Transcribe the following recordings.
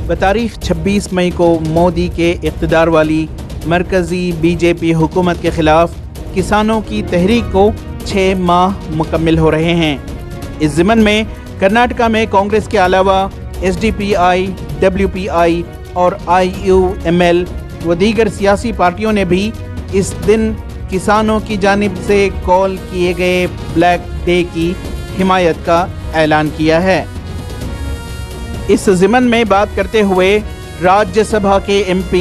बतारीख 26 मई को मोदी के इक़्तिदार वाली मरकज़ी बीजेपी हुकूमत के ख़िलाफ़ किसानों की तहरीक को 6 माह मुकम्मिल हो रहे हैं। इस ज़िमन में कर्नाटका में कांग्रेस के अलावा SDPI, WPI और IUML व दीगर सियासी पार्टियों ने भी इस दिन किसानों की जानिब से कॉल किए गए ब्लैक डे की हिमायत का ऐलान किया है। इस ज़िमन में बात करते हुए राज्यसभा के MP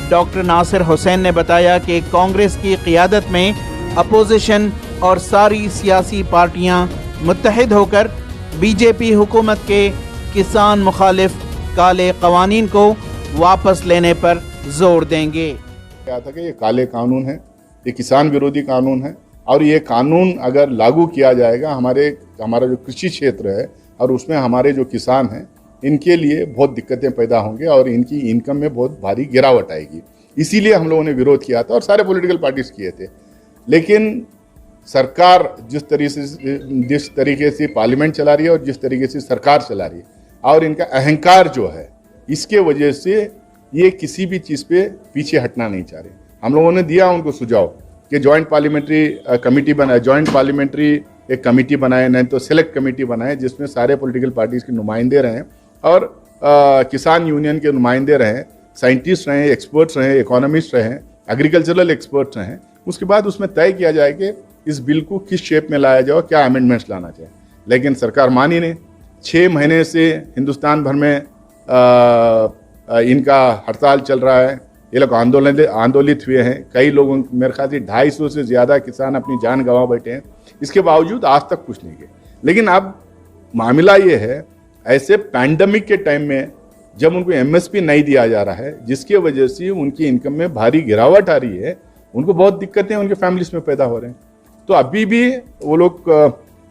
डॉक्टर नासिर हुसैन ने बताया कि कांग्रेस की क़ियादत में अपोजिशन और सारी सियासी पार्टियां मुत्तहिद होकर बीजेपी हुकूमत के किसान मुखालिफ काले क़वानीन को वापस लेने पर जोर देंगे। क्या था कि ये काले कानून है, ये किसान विरोधी कानून है और ये कानून अगर लागू किया जाएगा हमारा जो कृषि क्षेत्र है और उसमें हमारे जो किसान हैं इनके लिए बहुत दिक्कतें पैदा होंगे और इनकी इनकम में बहुत भारी गिरावट आएगी। इसीलिए हम लोगों ने विरोध किया था और सारे पॉलिटिकल पार्टीज किए थे। लेकिन सरकार जिस तरीके से पार्लियामेंट चला रही है और जिस तरीके से सरकार चला रही है और इनका अहंकार जो है, इसके वजह से ये किसी भी चीज़ पे पीछे हटना नहीं चाह रहे। हम लोगों ने दिया उनको सुझाव कि जॉइंट पार्लियामेंट्री कमेटी बनाए, जॉइंट पार्लियामेंट्री एक कमेटी बनाए, नहीं तो सेलेक्ट कमेटी बनाए जिसमें सारे पॉलिटिकल पार्टीज के नुमाइंदे रहें और किसान यूनियन के नुमाइंदे रहें, साइंटिस्ट रहें, एक्सपर्ट्स रहें, इकोनॉमिस्ट रहें, एग्रीकल्चरल एक्सपर्ट्स रहें। उसके बाद उसमें तय किया जाए कि इस बिल को किस शेप में लाया जाए, क्या अमेंडमेंट्स लाना चाहिए। लेकिन सरकार मानी नहीं। 6 महीने से हिंदुस्तान भर में इनका हड़ताल चल रहा है। ये लोग आंदोलित हुए हैं। कई लोगों, मेरे ख्याल से 250 से ज़्यादा किसान अपनी जान गंवा बैठे हैं। इसके बावजूद आज तक कुछ नहीं किया। लेकिन अब मामला ये है, ऐसे पैंडमिक के टाइम में जब उनको MSP नहीं दिया जा रहा है, जिसकी वजह से उनकी इनकम में भारी गिरावट आ रही है, उनको बहुत दिक्कतें उनके फैमिलीज में पैदा हो रहे हैं। तो अभी भी वो लोग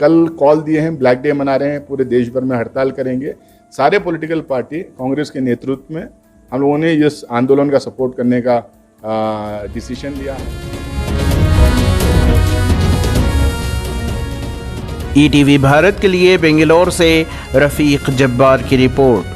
कल कॉल दिए हैं, ब्लैक डे मना रहे हैं, पूरे देश भर में हड़ताल करेंगे। सारे पॉलिटिकल पार्टी कांग्रेस के नेतृत्व में हम लोगों ने इस आंदोलन का सपोर्ट करने का डिसीजन लिया। ETV भारत के लिए बेंगलोर से रफीक जब्बार की रिपोर्ट।